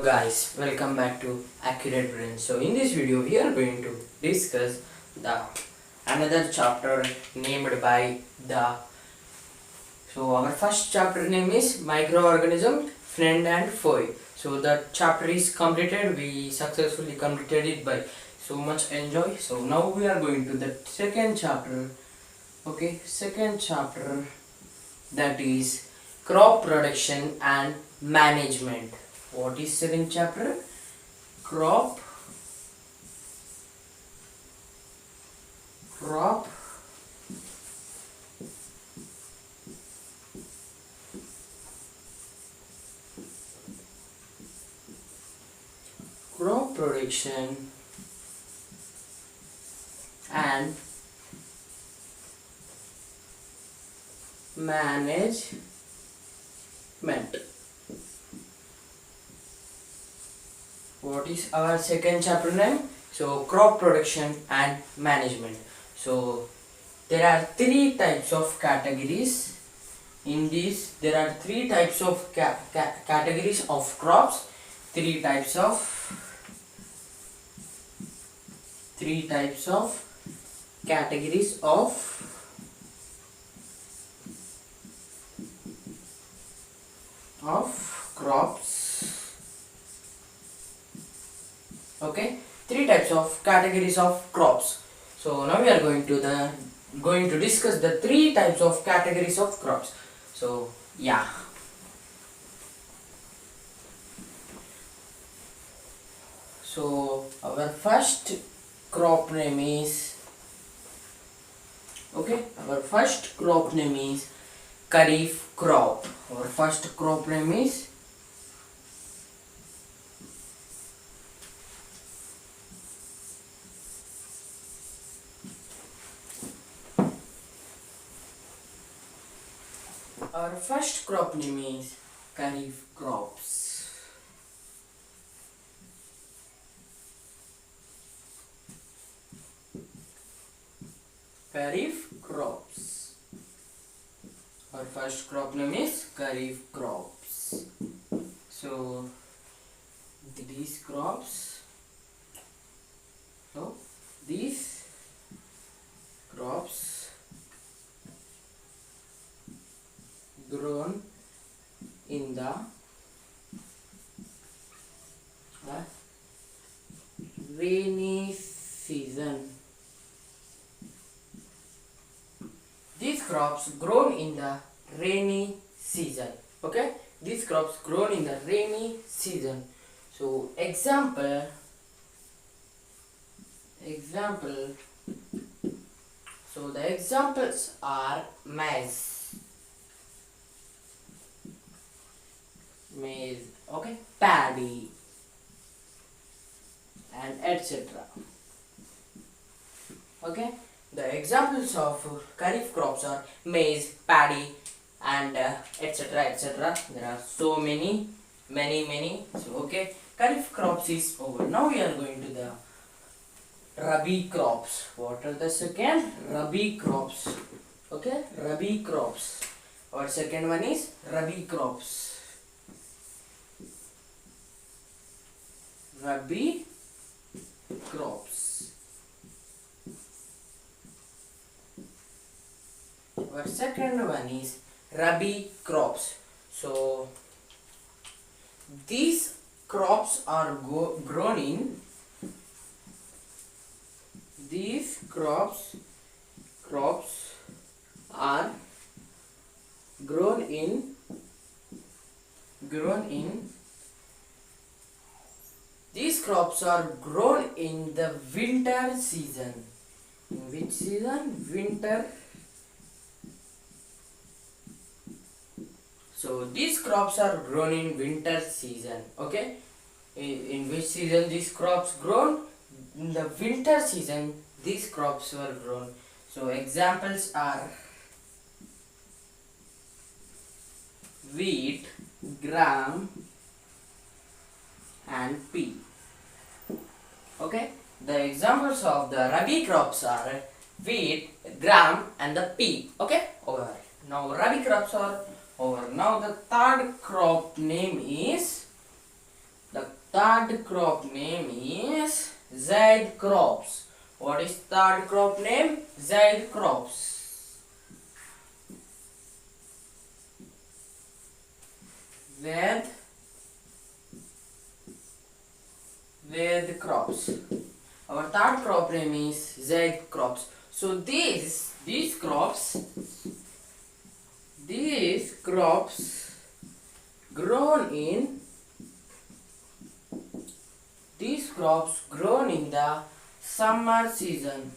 guys, welcome back to Accurate Brain. So in this video we are going to discuss the another chapter named by the our first chapter name is microorganism friend and foe. So the chapter is completed. We successfully completed it by so much enjoy. So now we are going to the second chapter. Okay, second chapter, that is crop production and management. What is second chapter? Crop production and management. What is our second chapter name? So crop production and management. So there are three types of categories. In this there are three types of categories of crops. Three types of categories of crops. Okay, three types of categories of crops. So now we are going to discuss the three types of categories of crops. So yeah. So our first crop name is Kharif crop. Our first crop name is Kharif crops. Kharif crops. Our first crop name is Kharif crops. So these crops grown in the rainy season. These crops grown in the rainy season. Okay, these crops grown in the rainy season. So example. So the examples are maize, okay, paddy, and etc. Okay, the examples of Kharif crops are maize, paddy, and etc. There are so many. So okay, Kharif crops is over. Now we are going to the Rabi crops. What are the second? Rabi crops. Okay, Rabi crops. Our second one is Rabi crops. Rabi crops. Our second one is Rabi crops. So these crops are grown in. These crops are grown in. These crops are grown in the winter season. In which season? Winter. So these crops are grown in winter season. Okay, in which season these crops grown? In the winter season these crops were grown. So examples are wheat, gram, and pea. Okay, the examples of the Rabi crops are wheat, gram, and the pea. Okay, over. Now Rabi crops are over. Now the third crop name is the third crop name is Zaid crops. What is third crop name? Zaid crops. Zaid crops. Our third crop name is Zaid crops. So these crops grown in the summer season.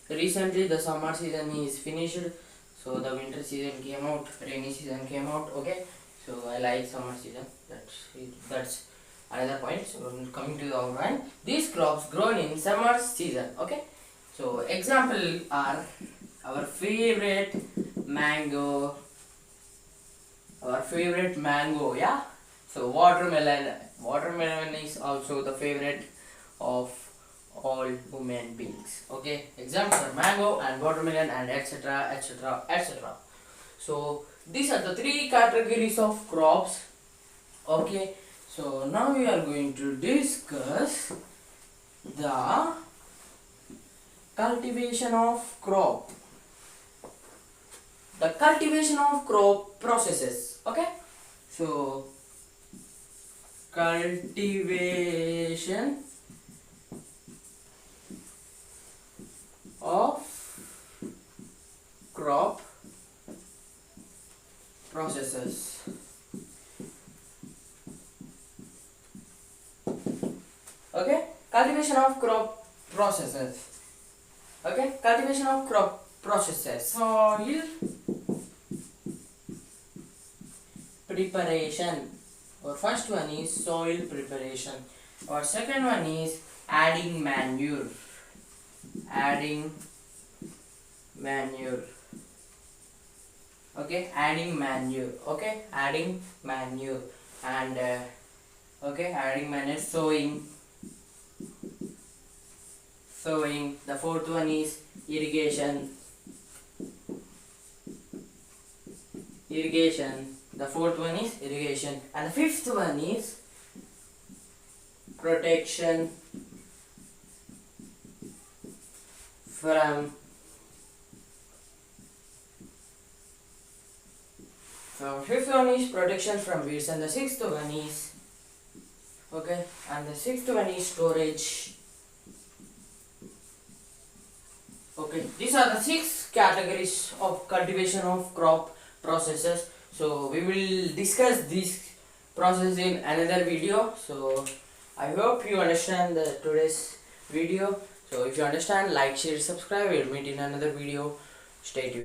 Recently the summer season is finished, so the winter season came out, rainy season came out. Okay, so I like summer season. That's another point. So coming to our one, these crops grown in summer season. Okay, so example are our favorite mango. Yeah. So watermelon is also the favorite of all human beings. Okay, example are mango and watermelon and etc, etc, etc. So these are the three categories of crops. Okay, so now we are going to discuss the cultivation of crop. The cultivation of crop processes. Okay, so cultivation of crop processes. Okay, cultivation of crop processes. Okay, cultivation of crop processes. Soil preparation. Our first one is soil preparation. Our second one is adding manure. Okay, adding manure. And adding manure. Sowing. The fourth one is irrigation. The fourth one is irrigation, and the fifth one is protection from weeds, and the sixth one is storage. Okay, these are the 6 categories of cultivation of crop processes. So we will discuss this process in another video. So I hope you understand today's video. So if you understand, like, share, subscribe. We'll meet in another video. Stay tuned.